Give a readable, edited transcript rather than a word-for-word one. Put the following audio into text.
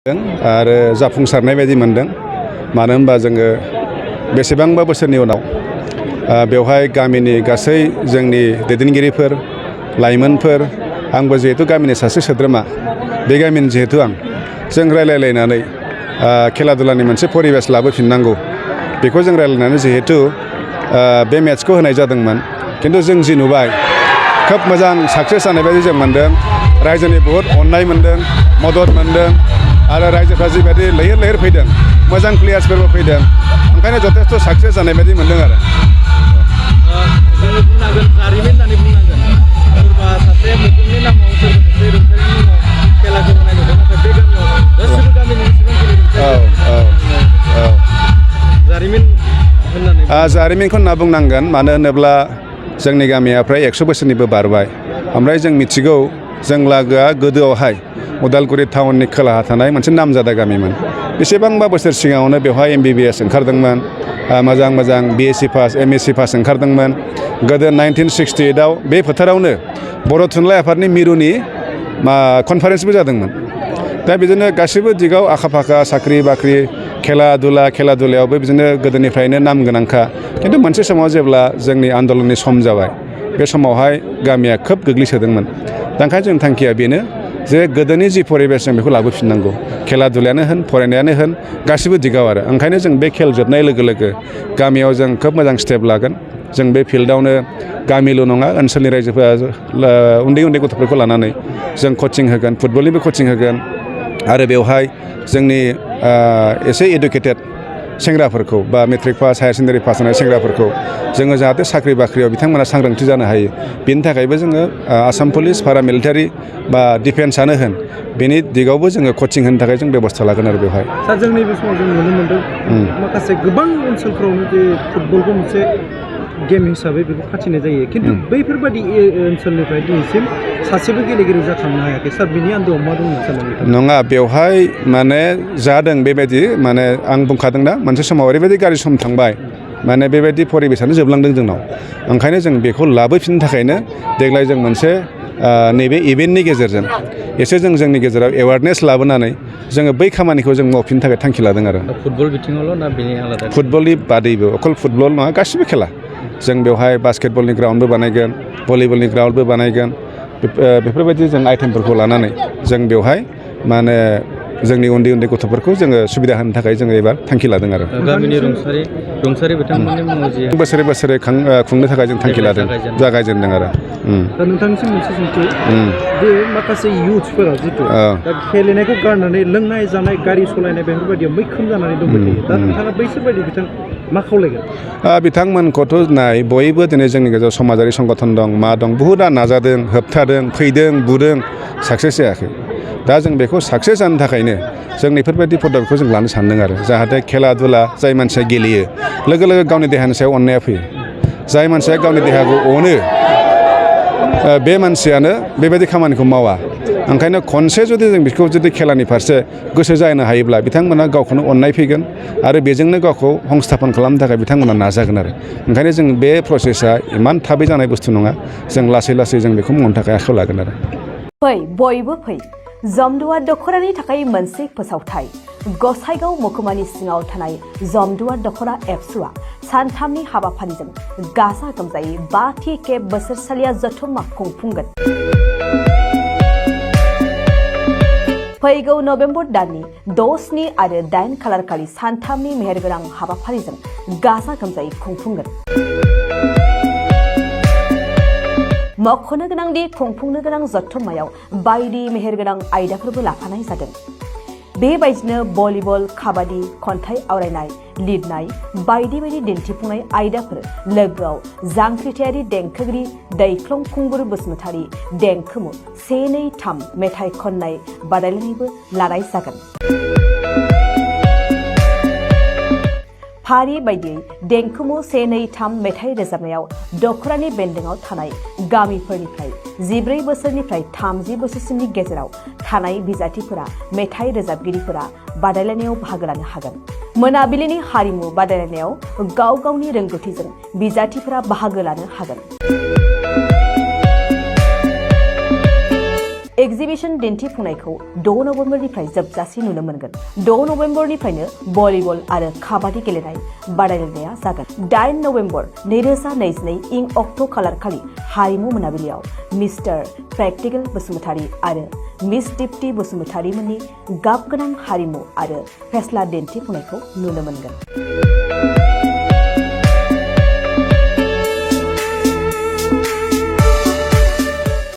आरो जाफुंसारनाय बायदि मोनदों मानो होनबा जोङो बेसेबांबा बोसोरनि उनाव बेवहाय गामिनि गासै जोंनि दैदेनगिरिफोर लाइमोनफोर आंबो जिहेतु गामिनि सासे सोद्रोमा बे गामिनि जिहेतु जों रायलायलायनानै खेला दुलानि मोनसे परिबेस लाबोफिननांगौ बेखौ जों रायलायनानै जिहेतु बे मेट्सखौ होनाय जादोंमोन खिन्थु जों जि नुबाय खोब मोजां साक्सेस जानाय बायदि जों मोनदों रायजोनि बहुत अननाय मोनदों मदद मोनदों आरो रायजोफ्रा जिबायदि लैहोर लैहोर फैदों मोजां प्लेयार्सफोरबो फैदों ओंखायनो जथेस्थ' साक्सेस जानाय बायदि मोनदों आरो जोङो बुंनांगोन जारिमिन होननानै बुंनांगोन सोरबा सासे मुखुमनि नामाव सोरबा सासे रुंसारिनि नामाव खेलाखौ होनाय नुदों नाथाय बे गामियाव गासिबो गामिनि जारिमिन होननानै जारिमिनखौ होनना बुंनांगोन मानो होनोब्ला जोंनि गामिया फ्राय 100 बोसोरनिबो बारबाय ओमफ्राय जों मिथिगौ जों लागोआ गोदोआवहाय उदालगुरि टाउननि खोलाहा थानाय मोनसे नामजादा गामिमोन बेसेबांबा बोसोर सिगाङावनो बेवहाय MBBS ओंखारदोंमोन मोजां मोजां BSc पास MSc पास ओंखारदोंमोन गोदो 1968आव बे फोथारावनो बर' थुनलाइ आफादनि मिरुनि कनफारेन्सबो जादोंमोन दा बिदिनो गासैबो दिगाव आखा फाखा साख्रि बाख्रि खेला दुलायावबो बिदिनो गोदोनिफ्रायनो नाम गोनांखा खिन्थु मोनसे समाव जेब्ला जोंनि आन्दलननि सम जाबाय बे समावहाय गामिया खोब गोग्लैसोदोंमोन दा ओंखायनो जोंनि थांखिया बेनो जे गोदोनि जि परिबेस जों बेखौ लाबोफिननांगौ खेला दुलायानो होन फरायनायानो होन गासिबो दिगाव आरो ओंखायनो जों बे खेल जोबनाय लोगो लोगो गामियाव जों खोब मोजां स्टेप लागोन जों बे फिल्डआवनो गामिल' नङा ओनसोलनि रायजोफोरा उन्दै उन्दै गथ'फोरखौ लानानै जों कचिं होगोन फुटबलनिबो कचिं होगोन आरो बेवहाय जोंनि एसे एडुकेटेड सेंग्राफोरखौ बा matric pass higher secondary pass जानाय सेंग्राफोरखौ जोङो जाहाथे साख्रि बाख्रियाव बिथांमोना सांग्रांथि जानो हायो बेनि थाखायबो जोङो आसाम पुलिस पारामिलिटारि बा डिफेन्सआनो होन बेनि दिगावबो जोङो कचिं होनो थाखाय जों बेबस्था लागोन आरो बेवहाय सार जोंनि बे समाव जों नुनो मोन्दों माखासे गोबां ओनसोलफोरावनो जे फुटबलखौ मोनसे गेम हिसाबै बेखौ फाथिनाय जायो खिन्थु बैफोरबायदि ओनसोलनिफ्राय दिनैसिम सासेबो गेलेगिरि जाखांनो हायाखै सार बिनि आन्दोआव मा दंमोन सार नङा बेवहाय माने जादों बेबायदि माने आं बुंखादों ना मोनसे समाव ओरैबायदि गाज्रि सम थांबाय माने बेबायदि परिबेसानो जोबलांदों जोंनाव ओंखायनो जों बेखौ लाबोफिननो थाखायनो देग्लाय जों मोनसे नैबे इभेन्टनि गेजेरजों एसे जोंनि गेजेराव एवारनेस लाबोनानै जोङो बै खामानिखौ जों मावफिननो थाखाय थांखि लादों आरो फुटबल बिथिङावल' ना बेनि आलादा फुटबलनि बादैबो अकल फुटबल नङा गासिबो खेला जों बेवहाय बास्केटबलनि ग्राउन्डबो बानायगोन भलिबलनि ग्राउन्डबो बानायगोन बेफोरबायदि जों आइटेमफोरखौ लानानै जों बेवहाय माने जोंनि उन्दै उन्दै गथ'फोरखौ जोङो सुबिदा होनो थाखाय जोङो एबार थांखि लादों आरो गामिनि रुंसारि बिथांमोननि मुङाव जि बोसोरे खुंनो थाखाय जों थांखि लादों जागायजेनदों आरो दा नोंथांनिसिम मोनसे सोंथि बे माखासे इयुथ्सफोरा जिथु दा गेलेनायखौ गारनानै लोंनाय जानाय गारि सालायनाय बेफोरबायदियाव मैखोम जानानै दंबाय थायो दा नोंथाङा बैसोरबायदि मा खावलायगोन बिथांमोनखौथ' नाय बयबो दिनै जोंनि गेजेराव समाजारि संगठन दं मा दं बहुतआ नाजादों होबथादों फैदों बुदों साक्सेस जायाखै दा जों बेखौ साक्सेस जानो थाखायनो जों बेफोरबायदि पदबखौ जों लानो सानदों आरो जाहाथे खेला दुला जाय मानसिया गेलेयो लोगो लोगो गावनि देहानि सायाव अननाया फैयो जाय मानसिया गावनि देहाखौ अनो बे मानसियानो बेबायदि खामानिखौ मावा ओंखायनो खनसे जुदि जों बेखौ जुदि खेलानि फारसे गोसो जानो हायोब्ला बिथांमोना गावखौनो अननाय फैगोन आरो बेजोंनो गावखौ संस्थापन खालामनो थाखाय बिथांमोना नाजागोन आरो ओंखायनो जों बे प्रसेसा इमान थाबै जानाय बुस्थु नङा जों लासै लासै जों बेखौ मावनो थाखाय आखायाव लागोन आरो फै बयबो फै जमदुवार दख'रानि थाखाय मोनसे फोसावथाय गसाइगाव महकुमानि सिङाव थानाय जमदुवार दख'रा एबसुआ सानथामनि हाबाफारिजों गाजा गोमजायै 5थि खेब बोसोरसालिया जथुम्मा खुंफुंगोन फैगौ नभेम्बर दाननि 6, 7 आरो 8 खालारखालि सानथामनि मेहेरगोनां हाबाफारिजों गाजा गोमजायै खुंफुंगोन मख'नो गोनांदि खुंफुंनो गोनां जथुम्मायाव बायदि मेहेरगोनां आयदाफोरबो लाफानाय जादों बेबायदिनो भलिबल काबादि खन्थाइ आवरायनाय लिरनाय बायदि बायदि दिन्थिफुंनाय आयदाफोर लोगोआव जांख्रिथायारि देंखोगिरि दैख्लं खुंगुर बसुमतारी देंखोमु 1, 2, 3 मेथाइ खननाय बादायलायनायबो लानाय जागोन फारि बायदियै देंखोमु 1, 2, 3 मेथाइ रोजाबनायाव दख'रानि बेन्दोंआव थानाय गामिफोरनिफ्राय 14 बोसोरनिफ्राय 30 बोसोरसिमनि गेजेराव थानाय बिजाथिफोरा मेथाइ रोजाबगिरिफोरा बादायलायनायाव बाहागो लानो हागोन मोनाबिलिनि हारिमु बादायलायनायाव गाव गावनि रोंगौथिजों बिजाथिफोरा बाहागो लानो हागोन एक्जिबिशन दिन्थिफुंनायखौ 6 नबेम्बरनिफ्राय जोबजासिम नुनो मोनगोन। 6 नबेम्बरनिफ्रायनो भलिबल आरो काबादि गेलेनाय बादायलायनाया जागोन। 8 नबेम्बर 2022 इं अक्ट' खालारखालि हारिमु मोनाबिलियाव मिस्टार प्रेक्टिकेल बसुमतारी आरो मिस दीप्ति बसुमतारी मोननि गाबगोनां हारिमु आरो फेस्ला दिन्थिफुंनायखौ नुनो मोनगोन।